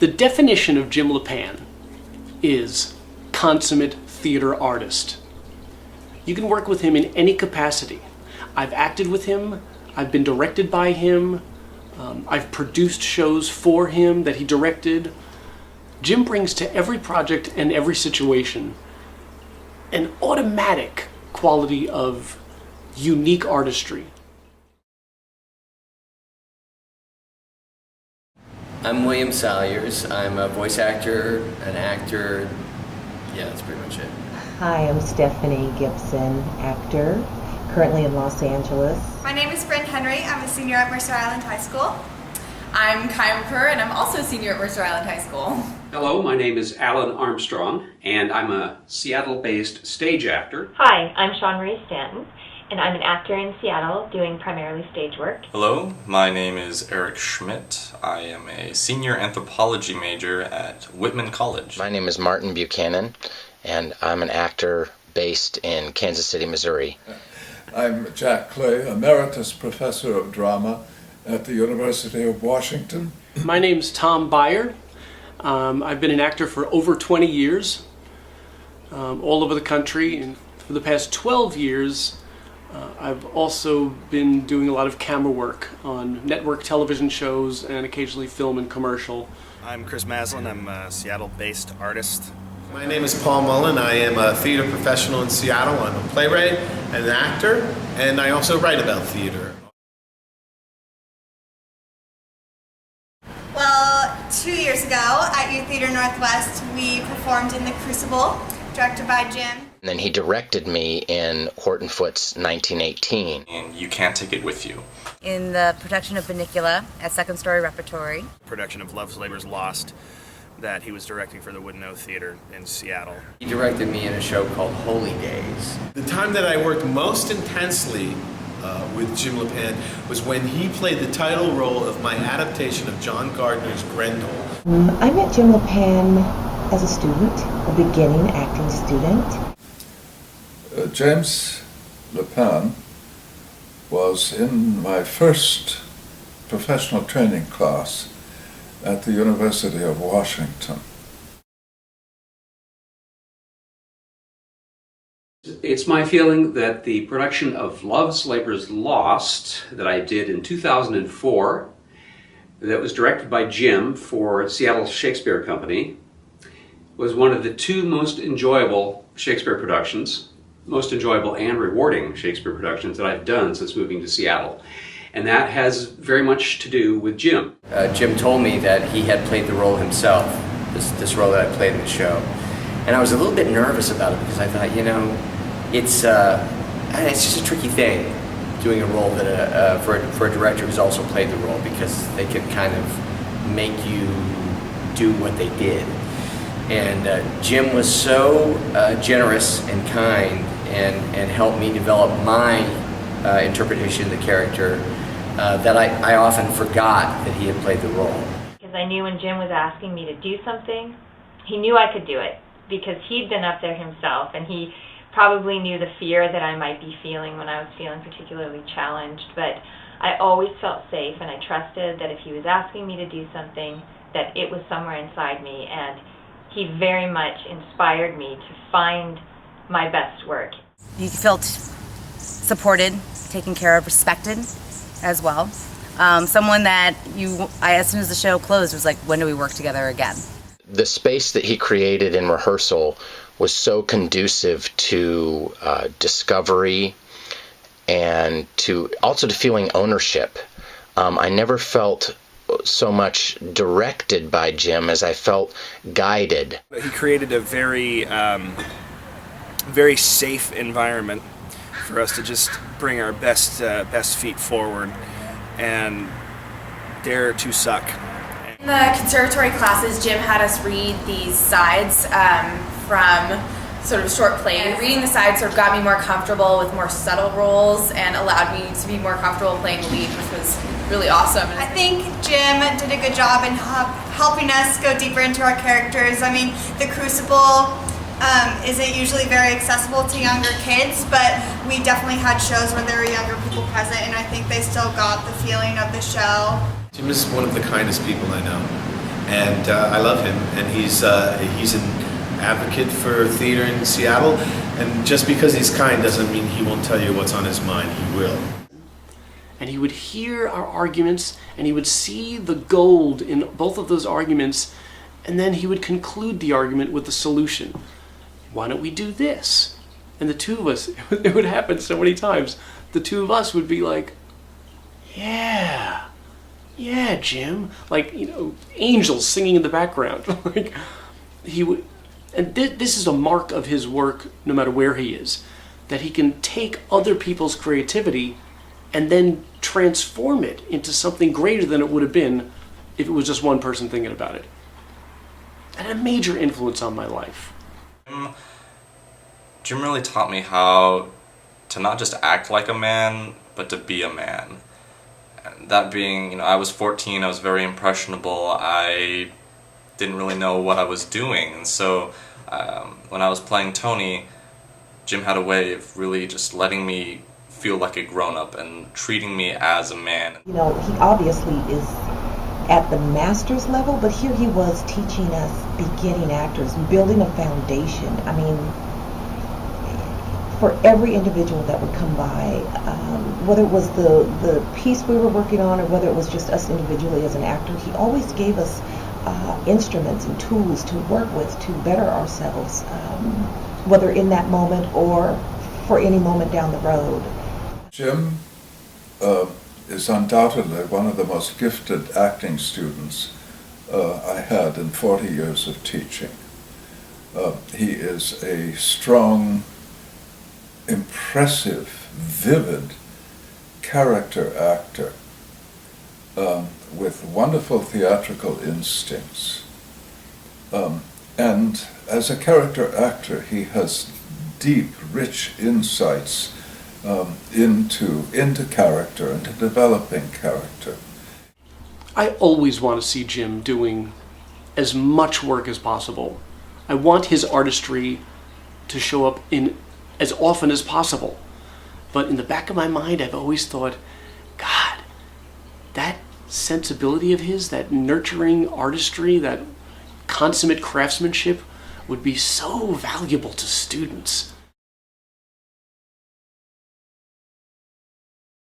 The definition of Jim Lapan is consummate theater artist. You can work with him in any capacity. I've acted with him, I've been directed by him, I've produced shows for him that he directed. Jim brings to every project and every situation an automatic quality of unique artistry. I'm William Salyers. I'm a voice actor, an actor. Yeah, that's pretty much it. Hi, I'm Stephanie Gibson, actor, currently in Los Angeles. My name is Bryn Henry. I'm a senior at Mercer Island High School. I'm Kai McCurr, and I'm also a senior at Mercer Island High School. Hello, my name is Alan Armstrong, and I'm a Seattle-based stage actor. Hi, I'm Sean Marie Stanton, and I'm an actor in Seattle doing primarily stage work. Hello, my name is Eric Schmidt. I am a senior anthropology major at Whitman College. My name is Martin Buchanan, and I'm an actor based in Kansas City, Missouri. I'm Jack Clay, Emeritus Professor of Drama at the University of Washington. My name's Tom Byer. I've been an actor for over 20 years, all over the country, and for the past 12 years I've also been doing a lot of camera work on network television shows and occasionally film and commercial. I'm Chris Maslin. I'm a Seattle-based artist. My name is Paul Mullen. I am a theater professional in Seattle. I'm a playwright and an actor, and I also write about theater. Well, 2 years ago at Youth Theater Northwest, we performed in The Crucible, directed by Jim. And then he directed me in Horton Foote's 1918. And You Can't Take It With You. In the production of Bunnicula at Second Story Repertory. Production of Love's Labor's Lost that he was directing for the Wooden O Theater in Seattle. He directed me in a show called Holy Days. The time that I worked most intensely with Jim Lapan was when he played the title role of my adaptation of John Gardner's Grendel. I met Jim Lapan as a student, a beginning acting student. James Lapan was in my first professional training class at the University of Washington. It's my feeling that the production of Love's Labor's Lost that I did in 2004, that was directed by Jim for Seattle Shakespeare Company, was one of the two most enjoyable Shakespeare productions, most enjoyable and rewarding Shakespeare productions that I've done since moving to Seattle. And that has very much to do with Jim. Jim told me that he had played the role himself, this role that I played in the show. And I was a little bit nervous about it because I thought, you know, it's just a tricky thing doing a role that for a director who's also played the role, because they can kind of make you do what they did. And Jim was so generous and kind and helped me develop my interpretation of the character that I often forgot that he had played the role. Because I knew when Jim was asking me to do something, he knew I could do it, because he'd been up there himself, and he probably knew the fear that I might be feeling when I was feeling particularly challenged. But I always felt safe, and I trusted that if he was asking me to do something, that it was somewhere inside me, and he very much inspired me to find my best work. You felt supported, taken care of, respected as well. Someone that as soon as the show closed, was like, when do we work together again? The space that he created in rehearsal was so conducive to discovery and also to feeling ownership. I never felt so much directed by Jim as I felt guided. He created a very, very safe environment for us to just bring our best feet forward and dare to suck. In the conservatory classes, Jim had us read these sides from sort of short plays. And reading the sides sort of got me more comfortable with more subtle roles and allowed me to be more comfortable playing the lead, which was really awesome. I think Jim did a good job in helping us go deeper into our characters. I mean, The Crucible isn't usually very accessible to younger kids, but we definitely had shows where there were younger people present, and I think they still got the feeling of the show. Jim is one of the kindest people I know, and I love him. And he's an advocate for theater in Seattle. And just because he's kind doesn't mean he won't tell you what's on his mind. He will. And he would hear our arguments, and he would see the gold in both of those arguments, and then he would conclude the argument with the solution. Why don't we do this? And the two of us, it would happen so many times, the two of us would be like, yeah, Jim. Like, angels singing in the background. Like, he would, and this is a mark of his work, no matter where he is, that he can take other people's creativity and then transform it into something greater than it would have been if it was just one person thinking about it. And a major influence on my life. Jim really taught me how to not just act like a man, but to be a man. And that being, I was 14, I was very impressionable, I didn't really know what I was doing, and so when I was playing Tony, Jim had a way of really just letting me feel like a grown-up and treating me as a man. He obviously is at the master's level, but here he was teaching us beginning actors, building a foundation. I mean, for every individual that would come by, whether it was the piece we were working on or whether it was just us individually as an actor, he always gave us instruments and tools to work with to better ourselves, whether in that moment or for any moment down the road. Jim is undoubtedly one of the most gifted acting students I had in 40 years of teaching. He is a strong, impressive, vivid character actor with wonderful theatrical instincts. And as a character actor, he has deep, rich insights into character, into developing character. I always want to see Jim doing as much work as possible. I want his artistry to show up in as often as possible. But in the back of my mind, I've always thought, God, that sensibility of his, that nurturing artistry, that consummate craftsmanship would be so valuable to students.